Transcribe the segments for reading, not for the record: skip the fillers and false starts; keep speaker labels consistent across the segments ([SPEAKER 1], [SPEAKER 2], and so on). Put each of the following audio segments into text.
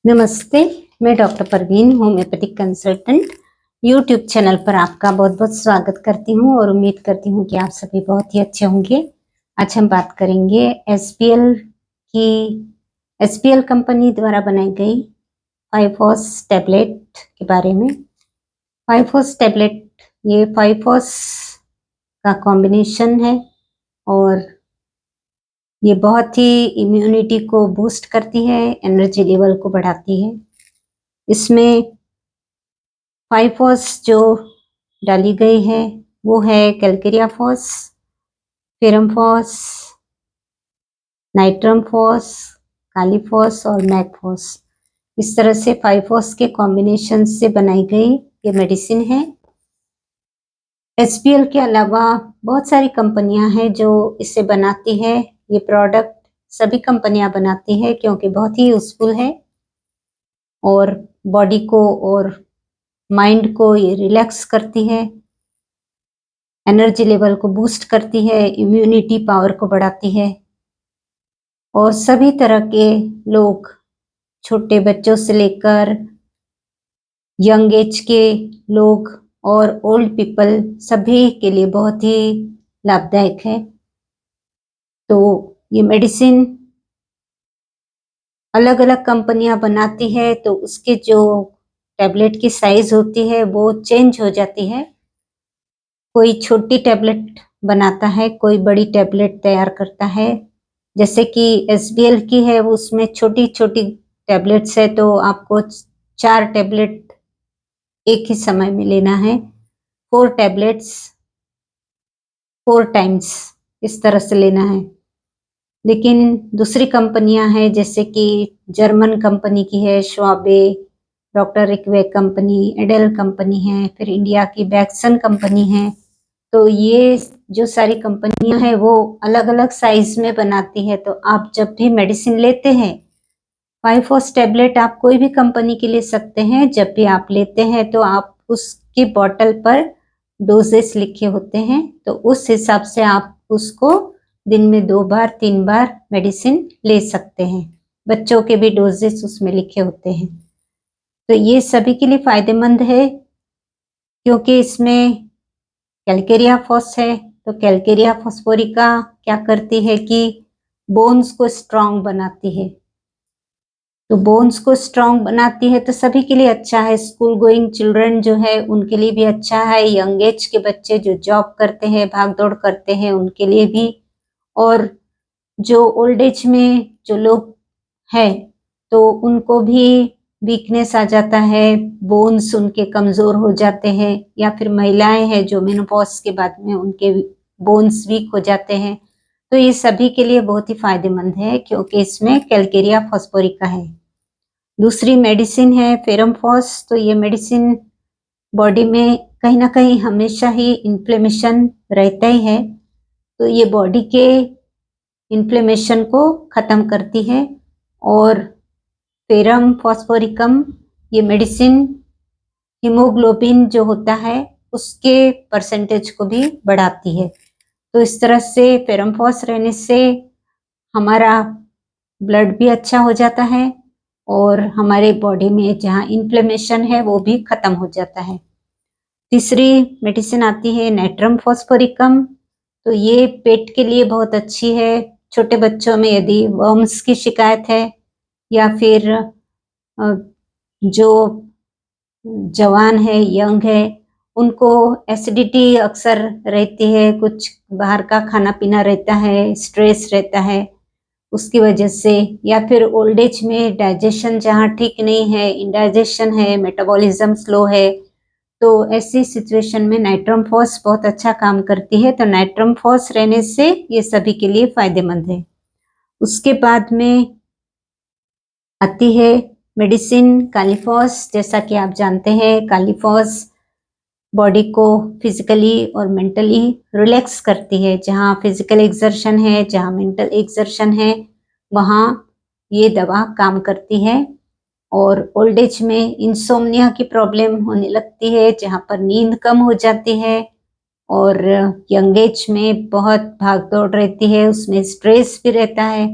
[SPEAKER 1] नमस्ते, मैं doctor Parveen homeopathic consultant YouTube channel पर आपका बहुत बहुत स्वागत करती हूँ और उम्मीद करती हूँ कि आप सभी बहुत ही अच्छे होंगे। आज हम बात करेंगे एसपीएल कंपनी द्वारा बनाई गई 5-HOS टैबलेट के बारे में। 5-HOS टैबलेट ये 5-HOS का कॉम्बिनेशन है और ये बहुत ही इम्यूनिटी को बूस्ट करती है, एनर्जी लेवल को बढ़ाती है। इसमें 5-HOS जो डाली गई है वो है calcarea phos, ferrum phos, natrum phos, kali phos और मैक फॉस। इस तरह से 5-HOS के कॉम्बिनेशन से बनाई गई ये मेडिसिन है। एसपीएल के अलावा बहुत सारी कंपनियां हैं जो इसे बनाती है। ये प्रोडक्ट सभी कंपनियां बनाती है क्योंकि बहुत ही यूजफुल है और बॉडी को और माइंड को ये रिलैक्स करती है, एनर्जी लेवल को बूस्ट करती है, इम्यूनिटी पावर को बढ़ाती है और सभी तरह के लोग, छोटे बच्चों से लेकर यंग एज के लोग और ओल्ड पीपल सभी के लिए बहुत ही लाभदायक है। तो ये मेडिसिन अलग अलग कंपनियां बनाती है तो उसके जो टैबलेट की साइज होती है वो चेंज हो जाती है। कोई छोटी टैबलेट बनाता है, कोई बड़ी टैबलेट तैयार करता है। जैसे कि एसबीएल की है वो उसमें छोटी छोटी टैबलेट्स है तो आपको 4 टैबलेट एक ही समय में लेना है, 4 टैबलेट्स 4 टाइम्स इस तरह से लेना है। लेकिन दूसरी कंपनियां हैं जैसे कि जर्मन कंपनी की है Schwabe, doctor Reckeweg company, Adel company है, फिर इंडिया की बैक्सन कंपनी है। तो ये जो सारी कंपनियां हैं वो अलग अलग साइज में बनाती है। तो आप जब भी मेडिसिन लेते हैं 5-HOS टैबलेट आप कोई भी कंपनी की ले सकते हैं। जब भी आप लेते हैं तो आप उसकी बॉटल पर डोजेस लिखे होते हैं तो उस हिसाब से आप उसको दिन में 2 बार 3 बार मेडिसिन ले सकते हैं। बच्चों के भी डोजेस उसमें लिखे होते हैं। तो ये सभी के लिए फायदेमंद है क्योंकि इसमें कैलकेरिया फॉस है। तो कैलकेरिया फॉस्फोरिका क्या करती है कि बोन्स को स्ट्रांग बनाती है। तो बोन्स को स्ट्रांग बनाती है तो सभी के लिए अच्छा है। स्कूल गोइंग चिल्ड्रन जो है उनके लिए भी अच्छा है, यंग एज के बच्चे जो जॉब करते हैं, भाग दौड़ करते हैं उनके लिए भी, और जो ओल्ड एज में जो लोग हैं तो उनको भी वीकनेस आ जाता है, बोन्स उनके कमजोर हो जाते हैं, या फिर महिलाएं हैं जो मेनोपॉज के बाद में उनके बोन्स वीक हो जाते हैं। तो ये सभी के लिए बहुत ही फायदेमंद है क्योंकि इसमें कैलकेरिया फॉस्फोरिका है। दूसरी मेडिसिन है फेरमफॉस। तो ये मेडिसिन बॉडी में कहीं ना कहीं हमेशा ही इन्फ्लेमेशन रहता ही है तो ये बॉडी के इन्फ्लेमेशन को खत्म करती है। और फेरम फॉस्फोरिकम ये मेडिसिन हीमोग्लोबिन जो होता है उसके परसेंटेज को भी बढ़ाती है। तो इस तरह से फेरमफॉस रहने से हमारा ब्लड भी अच्छा हो जाता है और हमारे बॉडी में जहाँ इन्फ्लेमेशन है वो भी खत्म हो जाता है। तीसरी मेडिसिन आती है नाइट्रम फॉस्फोरिकम। तो ये पेट के लिए बहुत अच्छी है। छोटे बच्चों में यदि वर्म्स की शिकायत है या फिर जो जवान है, यंग है, उनको एसिडिटी अक्सर रहती है, कुछ बाहर का खाना पीना रहता है, स्ट्रेस रहता है उसकी वजह से, या फिर ओल्ड एज में डाइजेशन जहाँ ठीक नहीं है, इंडाइजेशन है, मेटाबॉलिज्म स्लो है, तो ऐसी सिचुएशन में नाइट्रम फॉस बहुत अच्छा काम करती है। तो नाइट्रम फॉस रहने से ये सभी के लिए फायदेमंद है। उसके बाद में आती है मेडिसिन कालीफॉस। जैसा कि आप जानते हैं कालीफॉस बॉडी को फिजिकली और मेंटली रिलैक्स करती है। जहाँ फिजिकल एक्सर्शन है, जहाँ मेंटल एक्सर्शन है, वहाँ ये दवा काम करती है। और ओल्ड एज में इंसोम्निया की प्रॉब्लम होने लगती है जहाँ पर नींद कम हो जाती है, और यंग एज में बहुत भाग दौड़ रहती है, उसमें स्ट्रेस भी रहता है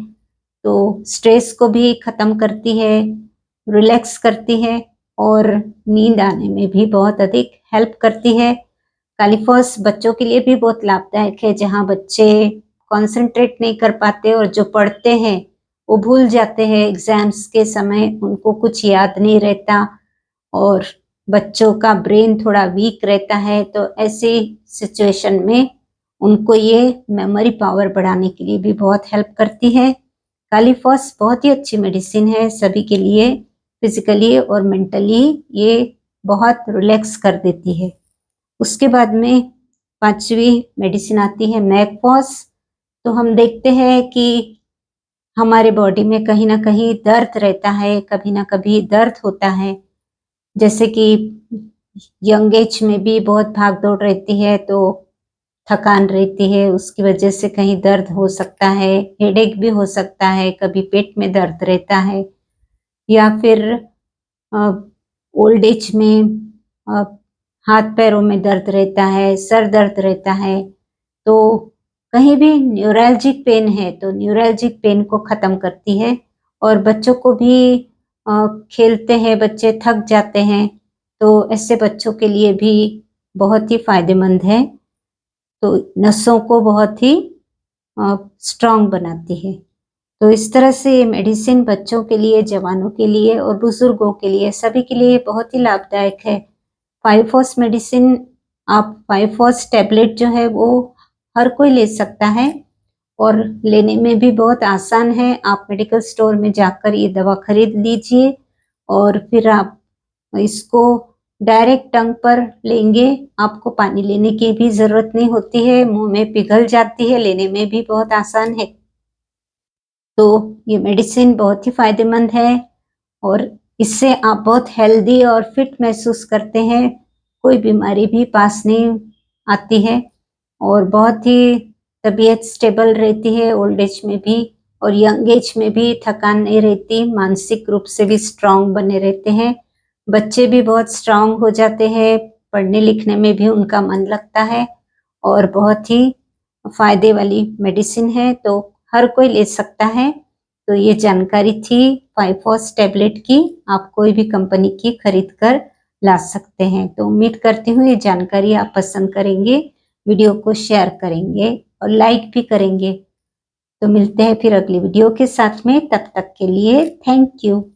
[SPEAKER 1] तो स्ट्रेस को भी खत्म करती है। रिलैक्स करती है और नींद आने में भी बहुत अधिक हेल्प करती है। कालीफॉस बच्चों के लिए भी बहुत लाभदायक है, जहाँ बच्चे कंसंट्रेट नहीं कर पाते और जो पढ़ते हैं वो भूल जाते हैं एग्जाम्स के समय, उनको कुछ याद नहीं रहता और बच्चों का ब्रेन थोड़ा वीक रहता है। तो ऐसी सिचुएशन में उनको ये मेमोरी पावर बढ़ाने के लिए भी बहुत हेल्प करती है। कालीफॉस बहुत ही अच्छी मेडिसिन है सभी के लिए, फिजिकली और मेंटली ये बहुत रिलैक्स कर देती है। उसके बाद में 5वीं मेडिसिन आती है मैगफॉस। तो हम देखते हैं कि हमारे बॉडी में कहीं ना कहीं दर्द रहता है, कभी ना कभी दर्द होता है, जैसे कि यंग एज में भी बहुत भाग दौड़ रहती है तो थकान रहती है, उसकी वजह से कहीं दर्द हो सकता है, हेडेक भी हो सकता है, कभी पेट में दर्द रहता है, या फिर ओल्ड एज में अ, हाथ पैरों में दर्द रहता है, सर दर्द रहता है। तो कहीं भी न्यूरैल्जिक पेन है तो न्यूरैल्जिक पेन को ख़त्म करती है। और बच्चों को भी खेलते हैं बच्चे, थक जाते हैं, तो ऐसे बच्चों के लिए भी बहुत ही फ़ायदेमंद है। तो नसों को बहुत ही स्ट्रॉन्ग बनाती है। तो इस तरह से ये मेडिसिन बच्चों के लिए, जवानों के लिए और बुजुर्गों के लिए, सभी के लिए बहुत ही लाभदायक है। 5-फोर्स मेडिसिन, आप 5-फोर्स टैबलेट जो है वो हर कोई ले सकता है और लेने में भी बहुत आसान है। आप मेडिकल स्टोर में जाकर ये दवा खरीद लीजिए और फिर आप इसको डायरेक्ट टंग पर लेंगे, आपको पानी लेने की भी ज़रूरत नहीं होती है, मुँह में पिघल जाती है, लेने में भी बहुत आसान है। तो ये मेडिसिन बहुत ही फ़ायदेमंद है और इससे आप बहुत हेल्दी और फिट महसूस करते हैं, कोई बीमारी भी पास नहीं आती है और बहुत ही तबीयत स्टेबल रहती है ओल्ड एज में भी, और यंग एज में भी थकान नहीं रहती, मानसिक रूप से भी स्ट्रांग बने रहते हैं। बच्चे भी बहुत स्ट्रांग हो जाते हैं, पढ़ने लिखने में भी उनका मन लगता है और बहुत ही फ़ायदे वाली मेडिसिन है, तो हर कोई ले सकता है। तो ये जानकारी थी 5-फोर्स टैबलेट की, आप कोई भी कंपनी की खरीद कर ला सकते हैं। तो उम्मीद करती हूँ ये जानकारी आप पसंद करेंगे, वीडियो को शेयर करेंगे और लाइक भी करेंगे। तो मिलते हैं फिर अगली वीडियो के साथ में, तब तक के लिए थैंक यू।